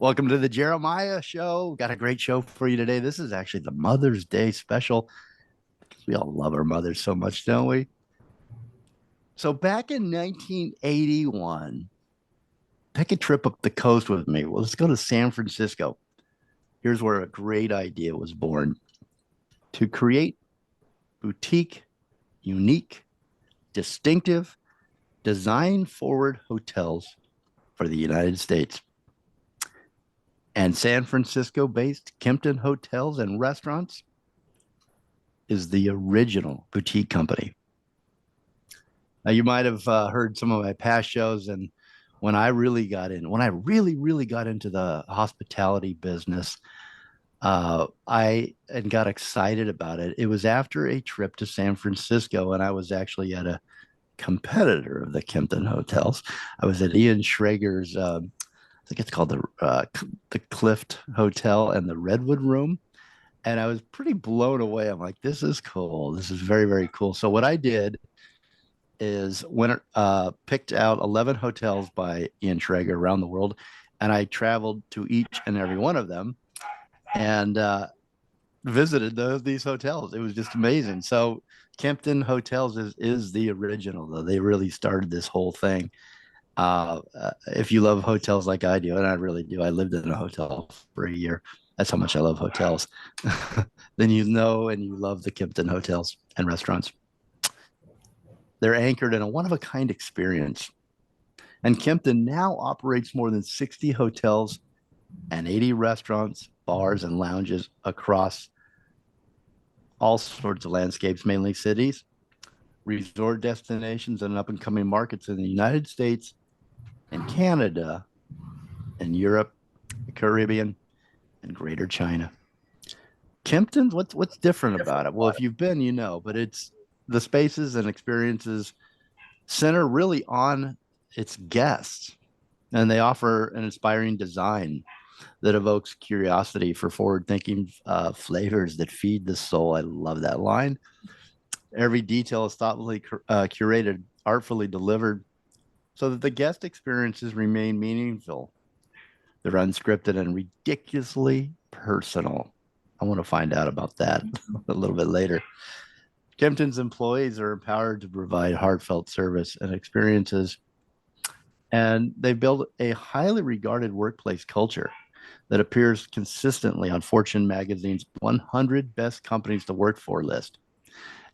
Welcome to the Jeremiah Show. Got a great show for you today. This is actually the Mother's Day special because we all love our mothers so much, don't we? So, back in 1981, take a trip up the coast with me. Well, let's go to San Francisco. Here's where a great idea was born to create boutique, unique, distinctive, design forward hotels for the United States. And San Francisco based Kimpton Hotels and Restaurants is the original boutique company. Now, you might have heard some of my past shows, and when I really got in, when I really got into the hospitality business, I and got excited about it. It was after a trip to San Francisco, and I was actually at a competitor of the Kimpton Hotels. I was at Ian Schrager's, I think it's called the Clift Hotel and the Redwood Room, and I was pretty blown away. I'm like, this is cool. This is very cool. So what I did is went picked out 11 hotels by Ian Schrager around the world, and I traveled to each and every one of them and visited these hotels. It was just amazing. So Kimpton Hotels is the original, though. They really started this whole thing. If you love hotels like I do, and I really do, I lived in a hotel for a year. That's how much I love hotels. Then you know and you love the Kimpton hotels and restaurants. They're anchored in a one of a kind experience. And Kimpton now operates more than 60 hotels and 80 restaurants, bars, and lounges across all sorts of landscapes, mainly cities, resort destinations, and up and coming markets in the United States and Canada and Europe, the Caribbean, and Greater China. Kimpton, what's different about it? Well, if you've been, you know, but it's the spaces and experiences center really on its guests, and they offer an inspiring design that evokes curiosity for forward-thinking flavors that feed the soul. I love that line. Every detail is thoughtfully curated, artfully delivered, so that the guest experiences remain meaningful. They're unscripted and ridiculously personal. I want to find out about that a little bit later. Kimpton's employees are empowered to provide heartfelt service and experiences, and they build a highly regarded workplace culture that appears consistently on Fortune magazine's 100 best companies to work for list.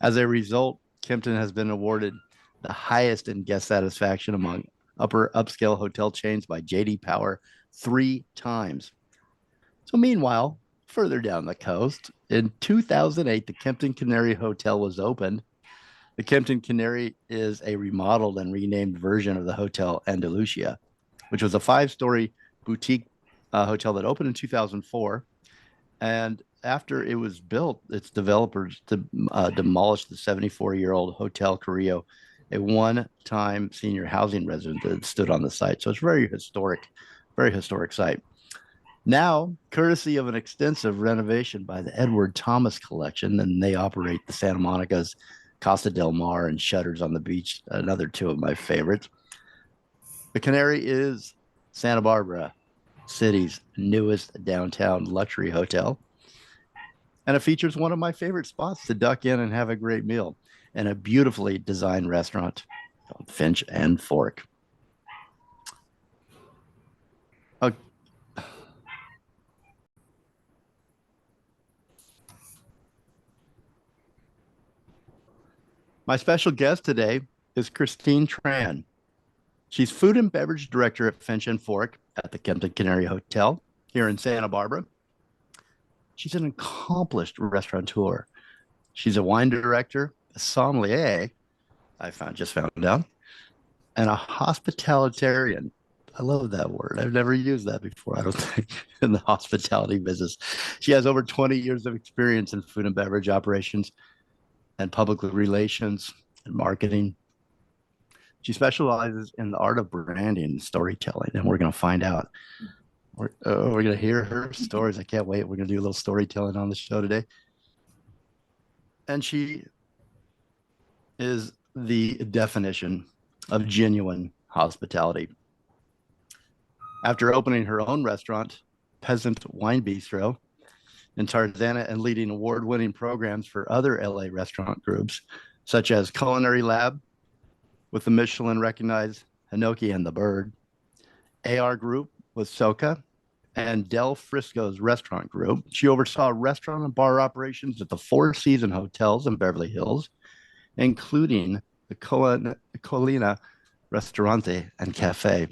As a result, Kimpton has been awarded the highest in guest satisfaction among upper upscale hotel chains by JD Power 3 times. So, meanwhile, further down the coast, in 2008, the Kimpton Canary Hotel was opened. The Kimpton Canary is a remodeled and renamed version of the Hotel Andalusia, which was a 5-story boutique hotel that opened in 2004. And after it was built, its developers demolished the 74-year-old Hotel Carrillo, a one-time senior housing residence that stood on the site. So it's very historic site. Now, courtesy of an extensive renovation by the Edward Thomas Collection, and they operate the Santa Monica's Costa del Mar and Shutters on the Beach, another two of my favorites. The Canary is Santa Barbara city's newest downtown luxury hotel. And it features one of my favorite spots to duck in and have a great meal and a beautifully designed restaurant called Finch and Fork. Uh, my special guest today is Christine Tran. She's food and beverage director at Finch and Fork at the Kimpton Canary Hotel here in Santa Barbara. She's an accomplished restaurateur. She's a wine director, a sommelier, just found out, and a hospitalitarian. I love that word. I've never used that before, I don't think, in the hospitality business. She has over 20 years of experience in food and beverage operations and public relations and marketing. She specializes in the art of branding and storytelling, and we're going to find out. We're going to hear her stories. I can't wait. We're going to do a little storytelling on the show today. And she is the definition of genuine hospitality. After opening her own restaurant, Peasant Wine Bistro, in Tarzana and leading award-winning programs for other LA restaurant groups, such as Culinary Lab with the Michelin-recognized Hinoki and the Bird, AR Group with SOCA, and Del Frisco's restaurant group. She oversaw restaurant and bar operations at the Four Seasons hotels in Beverly Hills, including the Culina Ristorante and Caffé,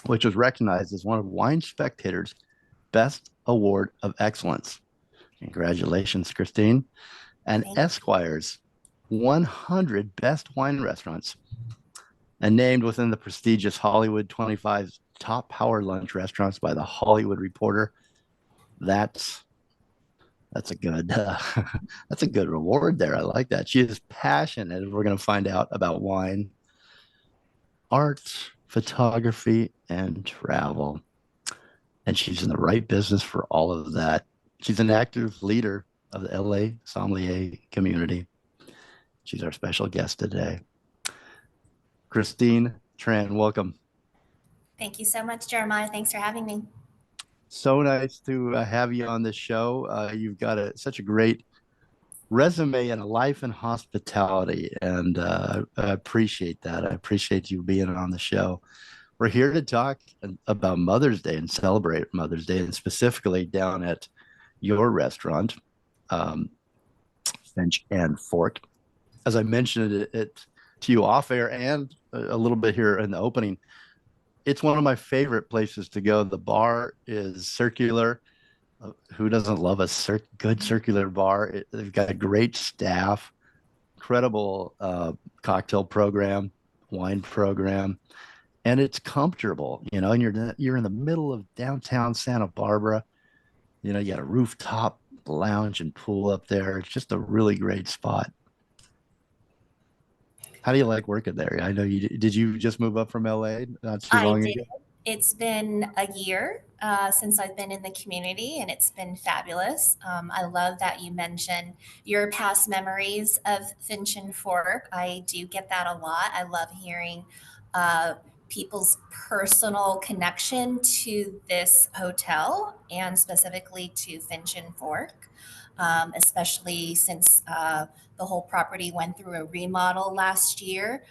which was recognized as one of Wine Spectator's best award of excellence. Congratulations, Christine. And Thank Esquire's 100 best wine restaurants and named within the prestigious Hollywood 25 top power lunch restaurants by the Hollywood Reporter. That's that's a good that's a good reward there. I like that. She is passionate. We're going to find out about wine, art, photography, and travel. And she's in the right business for all of that. She's an active leader of the LA sommelier community. She's our special guest today. Christine Tran, welcome. you so much, Jeremiah. Thanks for having me. So nice to have you on the show. You've got such a great resume and a life in hospitality, and I appreciate that. I appreciate you being on the show. We're here to talk about Mother's Day and celebrate Mother's Day, and specifically down at your restaurant, um, Finch and Fork. As I mentioned it to you off air and a little bit here in the opening, it's one of my favorite places to go. The bar is circular. Who doesn't love a good circular bar? They've got a great staff, incredible cocktail program, wine program, and it's comfortable. And you're in the middle of downtown Santa Barbara. You got a rooftop lounge and pool up there. It's just a really great spot. How do you like working there? I know you did. You just move up from LA not too I long did. ago? It's been a year since I've been in the community, and it's been fabulous. I love that you mentioned your past memories of Finch and Fork. I do get that a lot. I love hearing uh, people's personal connection to this hotel and specifically to Finch and Fork, especially since the whole property went through a remodel last year.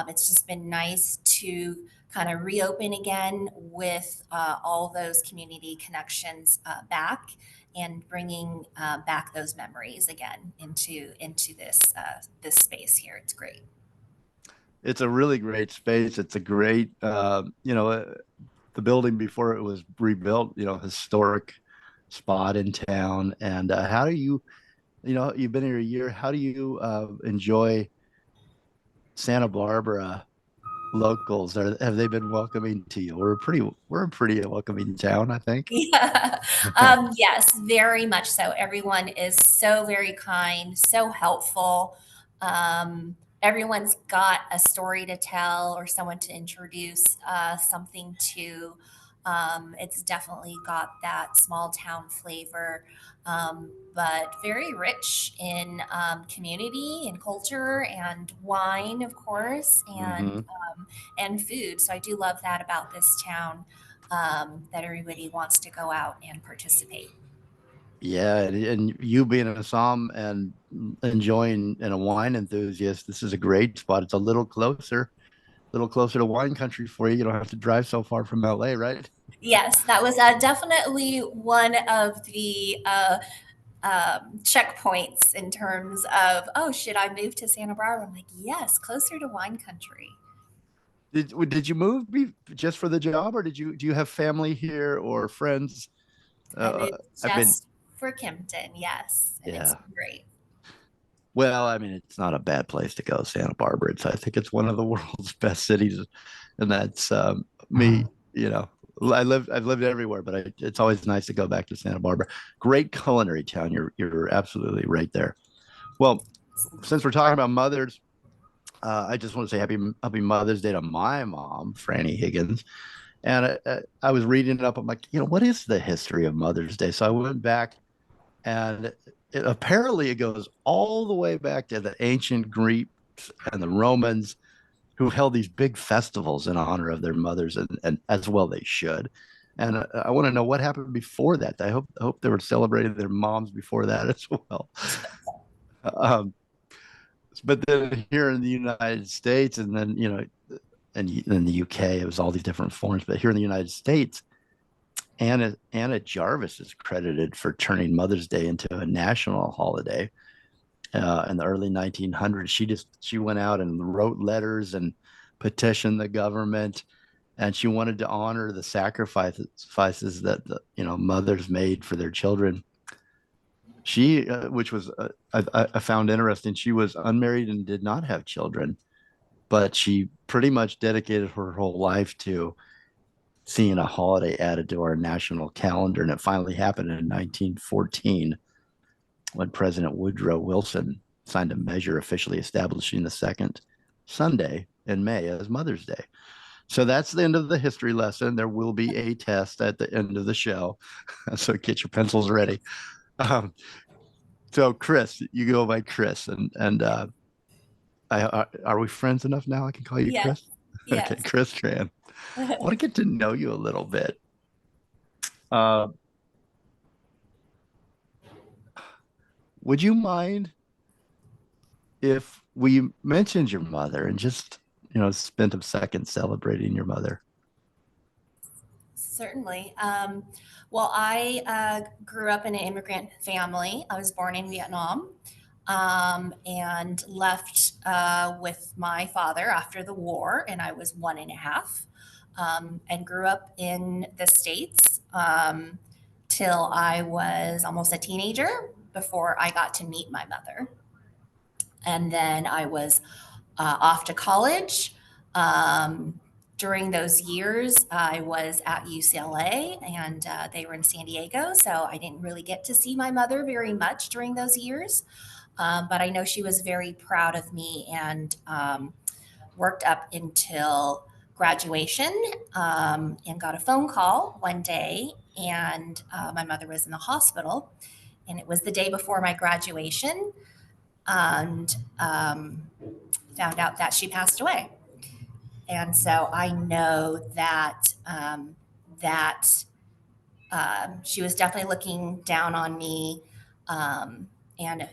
It's just been nice to kind of reopen again with all those community connections back and bringing back those memories again into this space here. It's great. It's a really great space. It's a great, the building before it was rebuilt, historic spot in town. And how do you, you've been here a year. How do you enjoy Santa Barbara locals? Have they been welcoming to you? We're a pretty welcoming town, I think. Yeah. Yes, very much so. Everyone is so very kind, so helpful. Everyone's got a story to tell or someone to introduce something to. It's definitely got that small town flavor, but very rich in community and culture and wine, of course, Hmm. and food. So I do love that about this town, that everybody wants to go out and participate. Yeah, and you being a Assam and enjoying and a wine enthusiast, this is a great spot. It's a little closer to wine country for you. You don't have to drive so far from LA, right? Yes, that was definitely one of the checkpoints in terms of, oh, should I move to Santa Barbara? I'm like, yes, closer to wine country. Did you move just for the job, or do you have family here or friends? I moved I've been just for Kimpton, yes, and it's Yeah. been great. Well, I mean, it's not a bad place to go, Santa Barbara. I think it's one of the world's best cities, and that's me. You know, I've lived everywhere, but it's always nice to go back to Santa Barbara. Great culinary town. You're absolutely right there. Well, since we're talking about mothers, I just want to say happy Mother's Day to my mom, Franny Higgins. And I was reading it up. I'm like, what is the history of Mother's Day? So I went back, and apparently it goes all the way back to the ancient Greeks and the Romans, who held these big festivals in honor of their mothers, and as well they should. And I want to know what happened before that. I hope they were celebrating their moms before that as well. Um, but then here in the United States, and then and in the UK, it was all these different forms. But here in the United States, Anna Jarvis is credited for turning Mother's Day into a national holiday in the early 1900s. She went out and wrote letters and petitioned the government, and she wanted to honor the sacrifices that mothers made for their children. She, which was I found interesting, she was unmarried and did not have children, but she pretty much dedicated her whole life to seeing a holiday added to our national calendar. And it finally happened in 1914 when President Woodrow Wilson signed a measure officially establishing the second Sunday in May as Mother's Day. So that's the end of the history lesson. There will be a test at the end of the show. So get your pencils ready. Um, so Chris, you go by Chris, and are we friends enough now? I can call you Yes, Chris. Okay, yes. Chris Tran. I want to get to know you a little bit. Uh, would you mind if we mentioned your mother and just spent a second celebrating your mother? Certainly. Well, I grew up in an immigrant family. I was born in Vietnam, and left with my father after the war, and I was 1.5, and grew up in the States till I was almost a teenager before I got to meet my mother. And then I was off to college. Um, During those years, I was at UCLA, and they were in San Diego. So I didn't really get to see my mother very much during those years. But I know she was very proud of me, and worked up until graduation, and got a phone call one day, and my mother was in the hospital. And it was the day before my graduation, and found out that she passed away. And so I know that that she was definitely looking down on me, and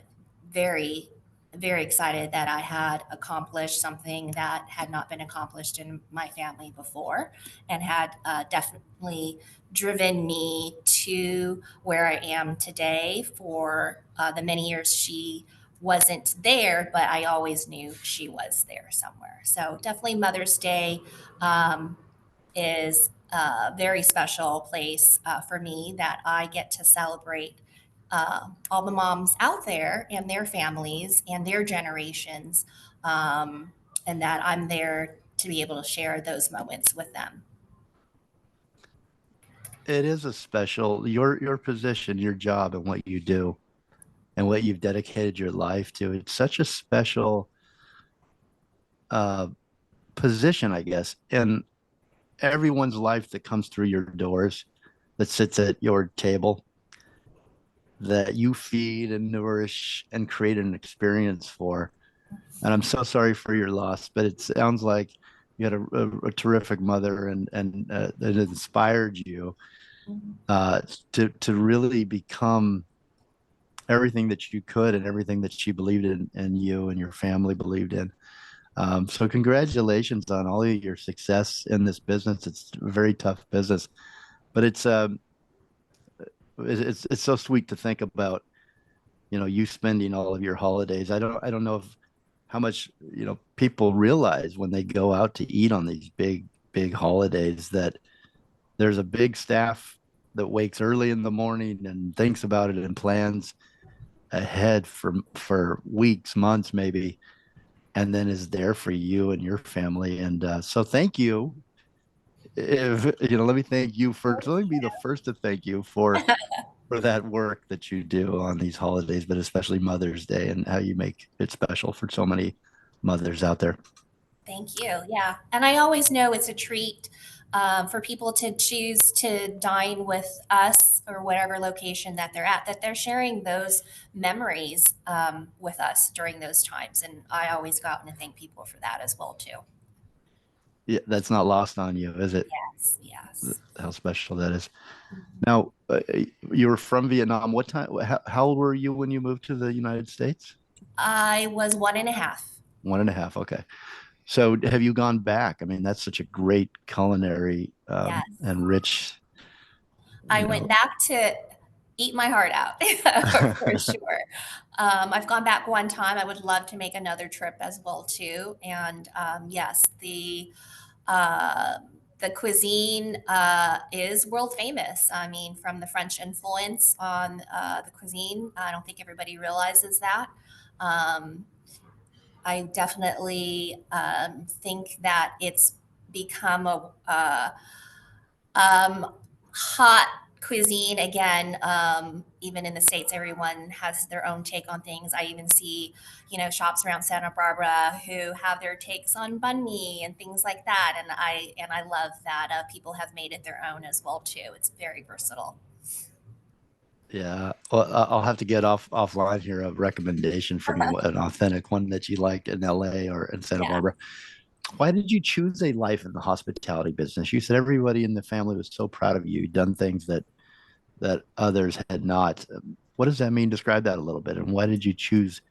very, very excited that I had accomplished something that had not been accomplished in my family before, and had definitely driven me to where I am today. For the many years she wasn't there, but I always knew she was there somewhere. So definitely Mother's Day is a very special place for me, that I get to celebrate all the moms out there and their families and their generations, and that I'm there to be able to share those moments with them. It is a special your position, your job, and what you do, and what you've dedicated your life to. It's such a special uh, position, I guess, in everyone's life that comes through your doors, that sits at your table, that you feed and nourish and create an experience for. And I'm so sorry for your loss, but it sounds like you had a terrific mother, and that inspired you to really become everything that you could, and everything that she believed in, and you and your family believed in. So congratulations on all of your success in this business. It's a very tough business, but it's so sweet to think about, you spending all of your holidays. I don't know if how much, people realize when they go out to eat on these big holidays, that there's a big staff that wakes early in the morning and thinks about it and plans ahead for weeks, months, maybe, and then is there for you and your family. And so thank you. If let me thank you first. Let me be the first to thank you for that work that you do on these holidays, but especially Mother's Day, and how you make it special for so many mothers out there. Thank you. Yeah. And I always know it's a treat for people to choose to dine with us, or whatever location that they're at, that they're sharing those memories with us during those times. And I always go out and thank people for that as well, too. Yeah, that's not lost on you, is it? Yes, yes. How special that is. Mhm. Now, you were from Vietnam. What time? How old were you when you moved to the United States? I was one and a half. One and a half. Okay. So have you gone back? I mean, that's such a great culinary Yes. and rich, I you went know. back to eat my heart out for sure. I've gone back one time. I would love to make another trip as well too. And yes, uh, the cuisine is world famous. I mean, from the French influence on the cuisine, I don't think everybody realizes that. Um, I definitely think that it's become hot cuisine again. Even in the states, everyone has their own take on things. I even see, shops around Santa Barbara who have their takes on banh mi and things like that. And I love that people have made it their own as well too. It's very versatile. Yeah. Well, I'll have to get offline here a recommendation from you, an authentic one that you like in LA or in Santa Yeah. Barbara. Why did you choose a life in the hospitality business? You said everybody in the family was so proud of you. You'd done things that others had not. What does that mean? Describe that a little bit. And why did you choose?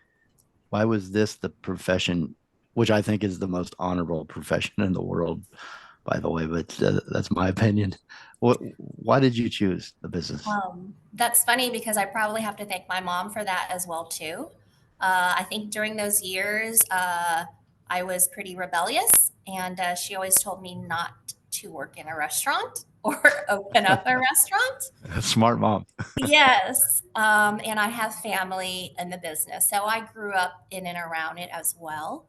Why was this the profession, which I think is the most honorable profession in the world, by the way? But that's my opinion. Why did you choose the business? That's funny because I probably have to thank my mom for that as well too. I think during those years, I was pretty rebellious, and she always told me not to work in a restaurant or open up a restaurant. Smart mom. Yes, and I have family in the business, so I grew up in and around it as well.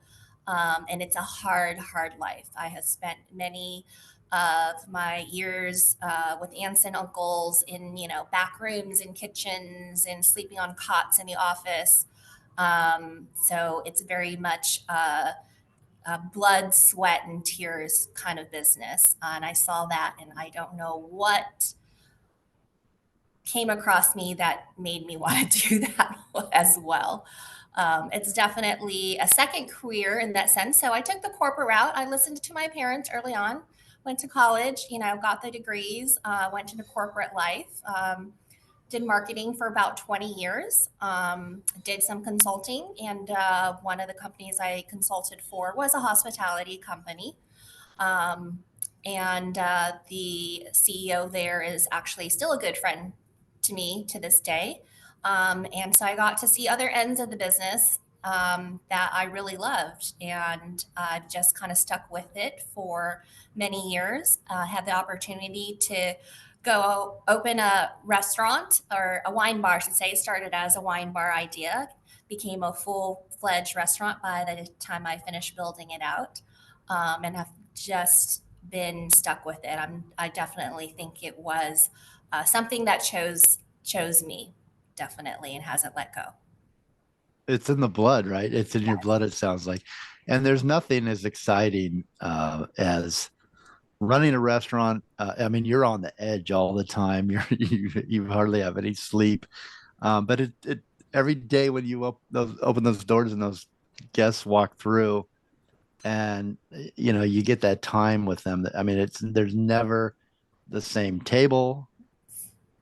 And it's a hard, hard life. I have spent many of my years with aunts and uncles in, back rooms and kitchens and sleeping on cots in the office. So it's very much blood, sweat, and tears kind of business. And I saw that, and I don't know what came across me that made me want to do that as well. It's definitely a second career in that sense. So I took the corporate route. I listened to my parents early on, went to college, got the degrees, went into corporate life, did marketing for about 20 years, did some consulting. And one of the companies I consulted for was a hospitality company. Um, and the CEO there is actually still a good friend to me to this day. And so I got to see other ends of the business that I really loved. And I've just kind of stuck with it for many years. Had the opportunity to go open a restaurant or a wine bar, I should say. It started as a wine bar idea, became a full fledged restaurant by the time I finished building it out. And I've just been stuck with it. I definitely think it was something that chose me, definitely, and hasn't let go. It's in the blood, right? It's in your blood, it sounds like. And there's nothing as exciting as running a restaurant. I mean, you're on the edge all the time. You hardly have any sleep. But it every day when you open those doors and those guests walk through, and you get that time with them. I mean, it's there's never the same table.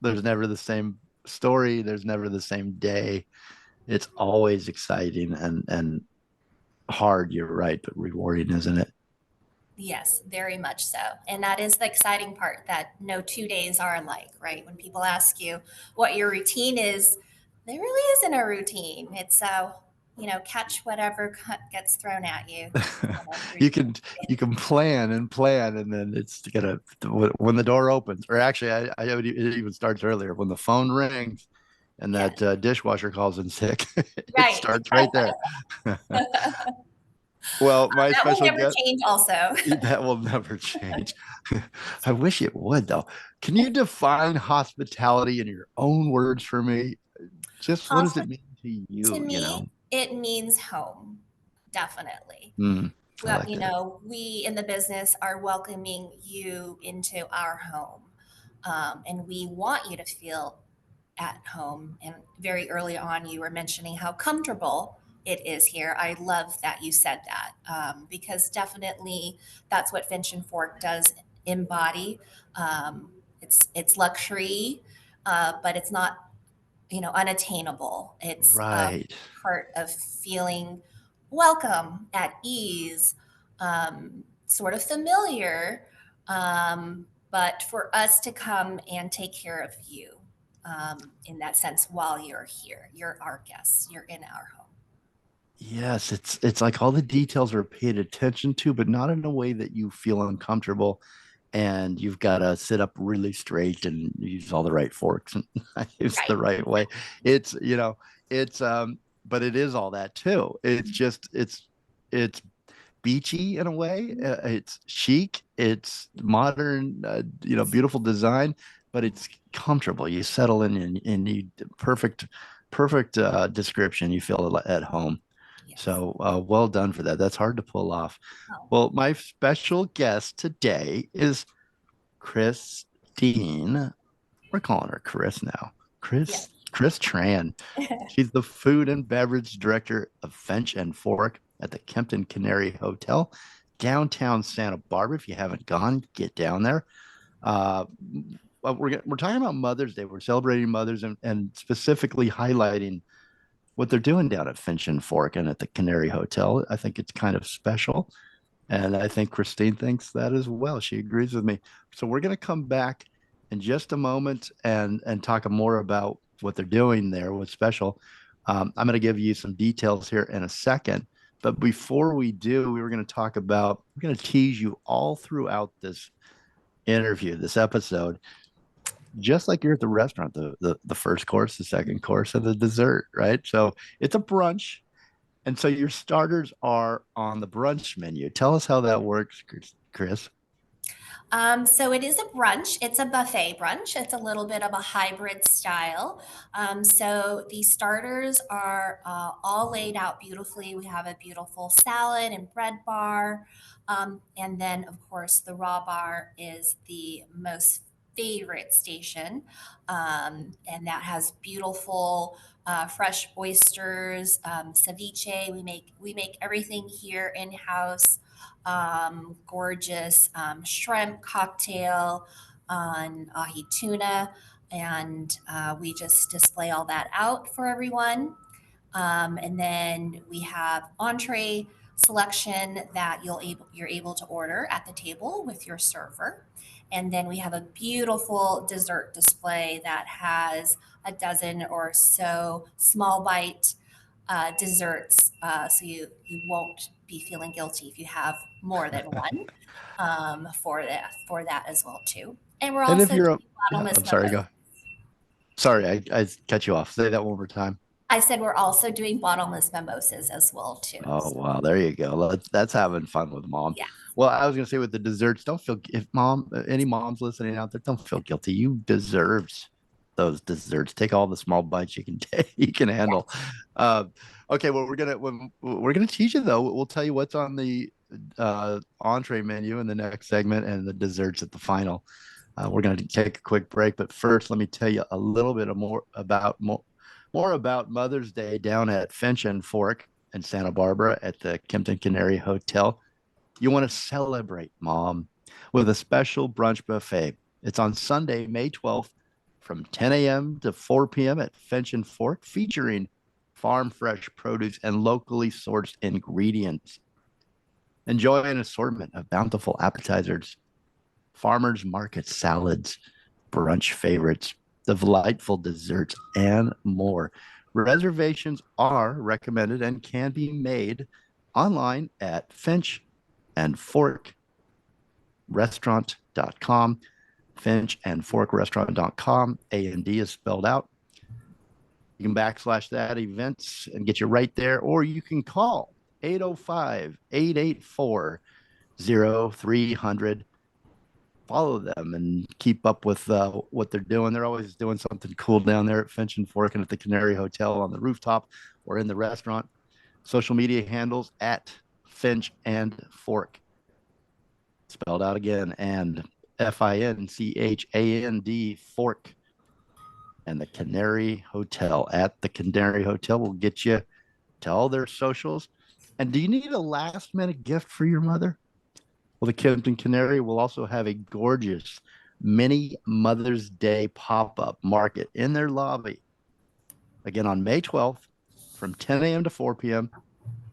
There's never the same story. There's never the same day. It's always exciting and hard. You're right, but rewarding, isn't it? Yes, very much so. And that is the exciting part that no 2 days are alike, right? When people ask you what your routine is, there really isn't a routine. It's catch whatever gets thrown at you. you can you can plan and plan, and then it's gonna when the door opens, or actually, it even starts earlier when the phone rings and Yeah, that dishwasher calls in sick. It right. starts right there. Well, my That will special never guest change also. that will never change. I wish it would, though. Can you define hospitality in your own words for me? Just what does it mean to To you? me, it means home, definitely. Mm, I Well, like that. we in the business are welcoming you into our home. And we want you to feel at home. And very early on, you were mentioning how comfortable it is here. I love that you said that, because definitely that's what Finch and Fork does embody. It's luxury, but it's not, unattainable. It's Right. part of feeling welcome, at ease, sort of familiar, but for us to come and take care of you, in that sense while you're here. You're our guests. You're in our home. Yes, it's like all the details are paid attention to, but not in a way that you feel uncomfortable and you've got to sit up really straight and use all the right forks and use the Right. right way. It's, it's but it is all that too. It's beachy in a way. It's chic, it's modern, beautiful design, but it's comfortable. You settle in and you perfect description. You feel at home. Yes. So well done for that. That's hard to pull off. Oh, Well, my special guest today is Christine. We're calling her Chris now. yes. Chris Tran. She's the food and beverage director of Finch and Fork at the Kimpton Canary Hotel, downtown Santa Barbara. If you haven't gone, get down there. Uh, we're talking about Mother's Day. We're celebrating mothers and specifically highlighting what they're doing down at Finch and Fork and at the Canary Hotel. I think it's kind of special. And I think Christine thinks that as well. She agrees with me. So we're going to come back in just a moment and talk more about what they're doing there, what's special. I'm going to give you some details here in a second. But before we do, we're going to tease you all throughout this interview, this episode, just like you're at the restaurant, the first course, the second course, and the dessert, right? So it's a brunch. And so your starters are on the brunch menu. Tell us how that works, Chris. So it is a brunch. It's a buffet brunch. It's a little bit of a hybrid style. So the starters are all laid out beautifully. We have a beautiful salad and bread bar. And then, of course, the raw bar is the most favorite station. And that has beautiful fresh oysters, ceviche. We make everything here in house. Gorgeous shrimp cocktail on ahi tuna, and we just display all that out for everyone. And then we have entree selection that you're able to order at the table with your server. And then we have a beautiful dessert display that has a dozen or so small bite desserts, so you won't be feeling guilty if you have more than one, for that as well too. And we're And if also you're doing a, yeah, bottomless I'm sorry, mimosas. go. Sorry, I cut you off. Say that one more time. I said we're also doing bottomless mimosas as well too. Oh, So, wow. There you go. That's having fun with mom. yeah. Well, I was going to say with the desserts, don't feel, if mom, any moms listening out there, don't feel guilty. You deserves those desserts. Take all the small bites you can take, you can handle. Uh, okay. Well, we're going to teach you though. We'll tell you what's on the entree menu in the next segment and the desserts at the final. We're going to take a quick break, but first, let me tell you a little bit of more about Mother's Day down at Finch and Fork in Santa Barbara at the Kimpton Canary Hotel. You want to celebrate mom with a special brunch buffet. It's on Sunday, May 12th from 10 a.m. to 4 p.m. at Finch and Fork, featuring farm fresh produce and locally sourced ingredients. Enjoy an assortment of bountiful appetizers, farmers market salads, brunch favorites, delightful desserts, and more. Reservations are recommended and can be made online at Finch and Fork Restaurant.com. Finch and Fork Restaurant.com. A&D is spelled out. You can backslash that events and get you right there, or you can call 805-884-0300. Follow them and keep up with what they're doing. They're always doing something cool down there at Finch and Fork and at the Canary Hotel on the rooftop or in the restaurant. Social media handles at Finch and Fork, spelled out again, and FINCHAND Fork, and the Canary Hotel. At the Canary Hotel will get you Tell their socials. And do you need a last minute gift for your mother? Well, the Kimpton Canary will also have a gorgeous mini Mother's Day pop up market in their lobby again on May 12th from 10 a.m. to 4 p.m.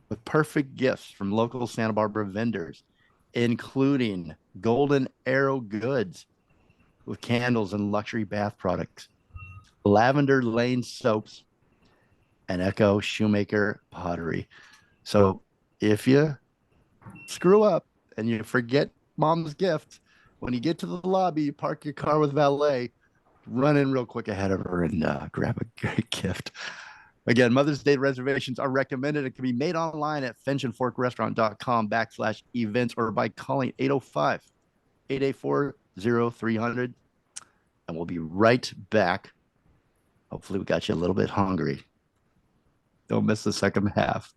with perfect gifts from local Santa Barbara vendors, including Golden Arrow Goods with candles and luxury bath products, Lavender Lane soaps, and Echo Shoemaker pottery. So if you screw up and you forget mom's gift, when you get to the lobby, you park your car with valet, run in real quick ahead of her and grab a great gift. Again, Mother's Day reservations are recommended. It can be made online at finchandforkrestaurant.com/events or by calling 805-884-0300. And we'll be right back. Hopefully we got you a little bit hungry. Don't miss the second half.